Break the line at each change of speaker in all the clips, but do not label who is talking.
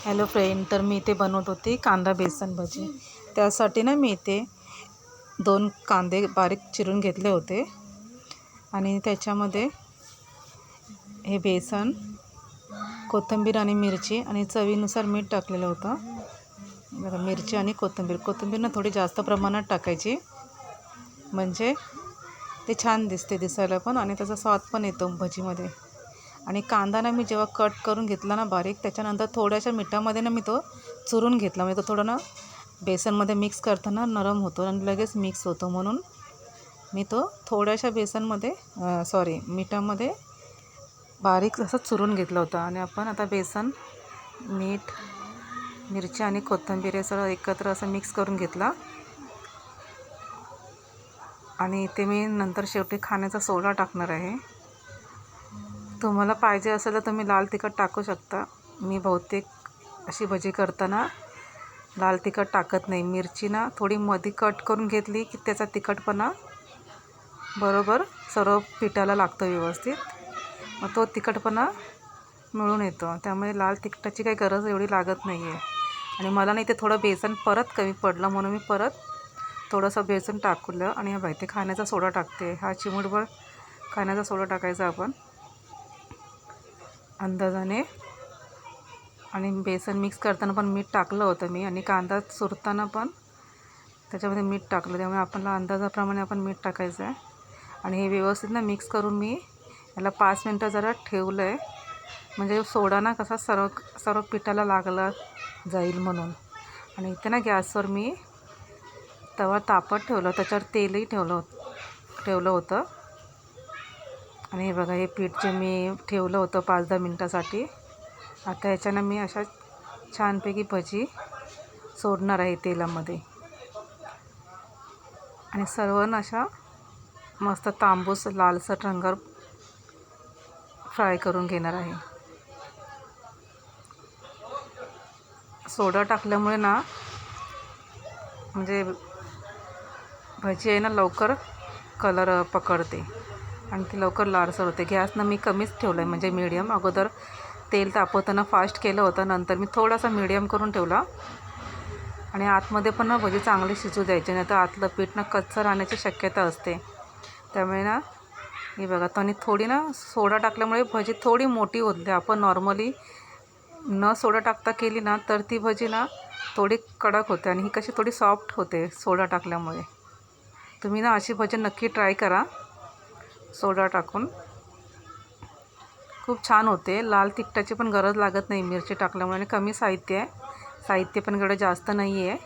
Hello friend, तर मी इथे बनवत होती कांदा बेसन भजी. त्यासाठी ना मी इथे 2 कांदे बारीक चिरून घेतले होते आणि त्याच्यामध्ये हे बेसन, कोथिंबीर आणि मिरची आणि चवीनुसार मीठ टाकलेलं होतं. बघा, मिरची आणि कोथिंबीर ना थोडी जास्त प्रमाणात टाकायची, म्हणजे ते छान दिसते दिसायला पण आणि त्याचा स्वाद पण येतो भजीमध्ये. आणि कांदा ना मी जेव्हा कट करून घेतला ना बारीक, त्याच्यानंतर थोड्याशा मिठामध्ये ना मी तो चुरून घेतला. म्हणजे तो थोडं ना बेसनमध्ये मिक्स करताना नरम होतो आणि लगेच मिक्स होतो, म्हणून मी तो थोड्याशा मिठामध्ये बारीक असं चुरून घेतलं होतं. आणि आपण आता बेसन, मीठ, मिरची आणि कोथिंबीर हे सगळं एकत्र असं मिक्स करून घेतला. आणि इथे मी नंतर शेवटी खाण्याचा सोडा टाकणार आहे. तुम्हाला पाहिजे असेल तर तुम्ही लाल तिखट टाकू शकता. मी बहुतेक अशी भजी करताना लाल तिखट टाकत नाही. मिरची ना थोडी मध्ये कट करून घेतली की त्याचा तिखटपणा बरोबर सर्व पिठाला लागतो व्यवस्थित, मग तो तिखटपणा मिळून येतो. त्यामुळे लाल तिखटाची काही गरज एवढी लागत नाही आहे. आणि मला ना इथे थोडं बेसन परत कमी पडलं, म्हणून मी परत थोडंसं बेसन टाकलं. आणि हा इथे खाण्याचा सोडा टाकते. हा चिमूटभर खाण्याचा सोडा टाकायचा आपण अंदाजाने. आणि बेसन मिक्स करताना पण मीठ टाकलं होतं मी, आणि कांदा चुरताना पण त्याच्यामध्ये मीठ टाकलं. त्यामुळे आपल्याला अंदाजाप्रमाणे आपण मीठ टाकायचं आहे. आणि हे व्यवस्थित ना मिक्स करून मी याला 5 मिनटं जरा ठेवलं आहे, म्हणजे सोडा ना कसा सर्व पिठाला लागला जाईल म्हणून. आणि इथे ना गॅसवर मी तवा तापत ठेवलं, त्याच्यावर तेलही ठेवलं होतं. आणि हे बघा, हे पीठ जे मी ठेवलं होतं 5-10 मिनटासाठी, आता ह्याच्यानं मी अशा छानपैकी भजी सोडणार आहे तेलामध्ये. आणि सर्व अशा मस्त तांबूस लालसर रंगावर फ्राय करून घेणार आहे. सोडा टाकल्यामुळे ना म्हणजे भजी आहे ना लवकर कलर पकडते आणि ती लवकर लालसर होते. गॅसनं मी कमीच ठेवलं आहे, म्हणजे मीडियम. अगोदर तेल तापवताना फास्ट केलं होतं, नंतर मी थोडासा मीडियम करून ठेवला. आणि आतमध्ये पण ना भजी चांगली शिजू द्यायची, नाही तर आतलं पीठ ना कच्चं राहण्याची शक्यता असते. त्यामुळे ना हे बघा, आणि थोडी ना सोडा टाकल्यामुळे भजी थोडी मोठी होते. आपण नॉर्मली न सोडा टाकता केली ना तर ती भजी ना थोडी कडक होते, आणि ही कशी थोडी सॉफ्ट होते सोडा टाकल्यामुळे. तुम्ही ना अशी भजी नक्की ट्राय करा सोडा टाकून, खूप छान होते. लाल तिखटाची पण गरज लागत नाही मिरची टाकल्यामुळे. आणि कमी साहित्य पण एवढं जास्त नाही आहे.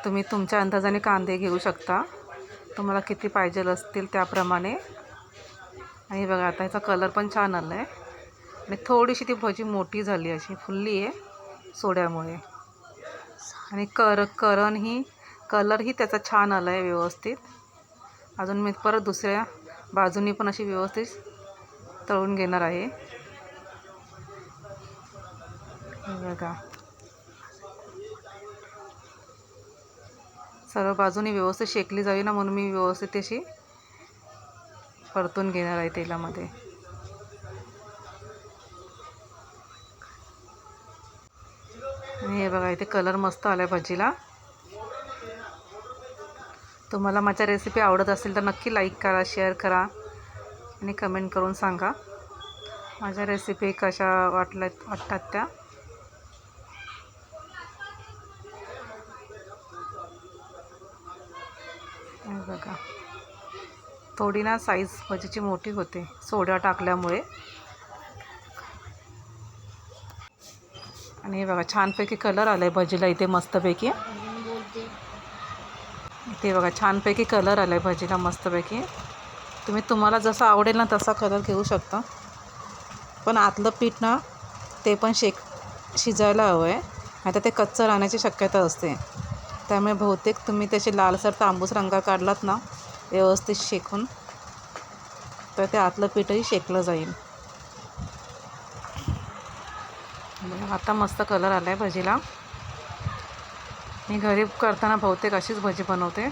तुम्ही तुमच्या अंदाजाने कांदे घेऊ शकता, तुम्हाला किती पाहिजे असतील त्याप्रमाणे. आणि बघा, आता ह्याचा कलर पण छान आला आहे, आणि थोडीशी ती भजी मोठी झाली, अशी फुलली आहे सोड्यामुळे. आणि कलरही त्याचा छान आला आहे व्यवस्थित. अजून मी परत दुसऱ्या बाजूनी पण अशी व्यवस्थित तळून घेणार आहे. बघा, सर्व बाजूनी व्यवस्थित शेकली जावी ना, म्हणून मी व्यवस्थित अशी परतून घेणार आहे तेलामध्ये. आणि हे बघा, इथे कलर मस्त आला आहे भजीला. तुम्हाला माझ्या रेसिपी आवडत असेल तर नक्की लाईक करा, शेअर करा आणि कमेंट करून सांगा माझ्या रेसिपी कशा वाटतात त्या. बघा, थोडी ना साईज भजीची मोठी होते सोडा टाकल्यामुळे. आणि हे बघा, छानपैकी कलर आला आहे भजीला इथे मस्तपैकी. इथे बघा, छानपैकी कलर आला आहे भजीला मस्तपैकी. तुम्हाला जसं आवडेल ना तसा कलर घेऊ शकता, पण आतलं पीठ ना ते पण शिजायला हवं आहे, नाहीतर ते कच्चं राहण्याची शक्यता असते. त्यामुळे बहुतेक तुम्ही त्याचे लालसर तांबूस रंग काढलात ना व्यवस्थित शेकून, तर ते आतलं पीठही शेकलं जाईल. आता मस्त कलर आला आहे भजीला. मी घरी करताना बहुतेक अशीच भजी बनवते.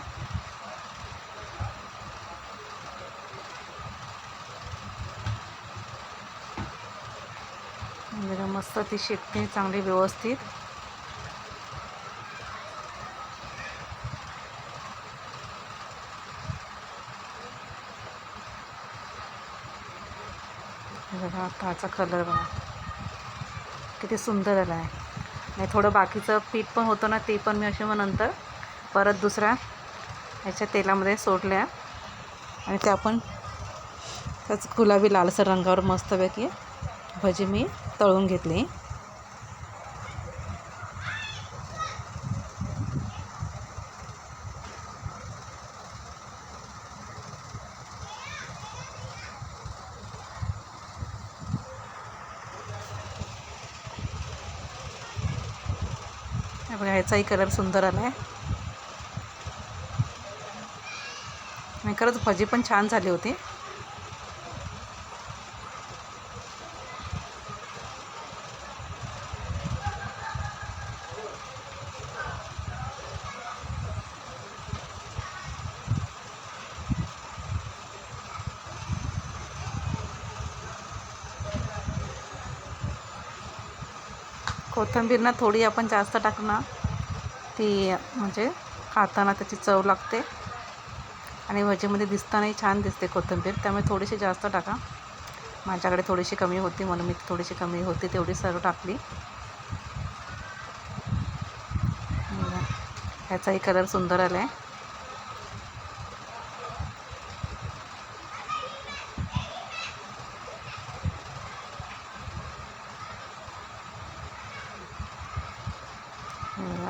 बघा मस्त ती शेकते चांगली व्यवस्थित. बघा आताचा कलर बघा किती सुंदर आला आहे. आणि थोडं बाकीचं पीठ पण होतं ना, ते पण मी असे मग नंतर परत दुसऱ्या ह्याच्या तेलामध्ये सोडल्या आणि ते आपण त्याच गुलाबी लालसर रंगावर मस्तपैकी भजी मी तळून घेतली. बघा ह्याचाही कलर सुंदर आला आहे आणि खरंच भजी पण छान झाली होती. कोथिंबीर ना थोडी आपण जास्त टाकणार ती म्हणजे खाताना त्याची चव लागते आणि भजीमध्ये दिसतानाही छान दिसते कोथिंबीर, त्यामुळे थोडीशी जास्त टाका. माझ्याकडे थोडीशी कमी होती म्हणून मी थोडीशी कमी होती तेवढी सर्व टाकली. ह्याचाही कलर सुंदर आला आहे.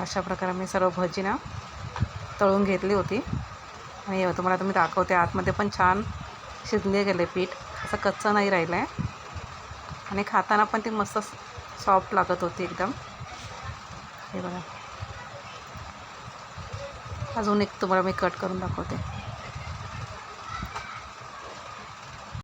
अशा प्रकारे मी सर्व भजी ना तळून घेतली होती आणि तुम्हाला तुम्ही दाखवते आतमध्ये पण छान शिजले गेले पीठ, असं कच्चं नाही राहिलं आहे आणि खाताना पण ती मस्त सॉफ्ट लागत होती एकदम. हे बघा अजून एक तुम्हाला मी कट करून दाखवते.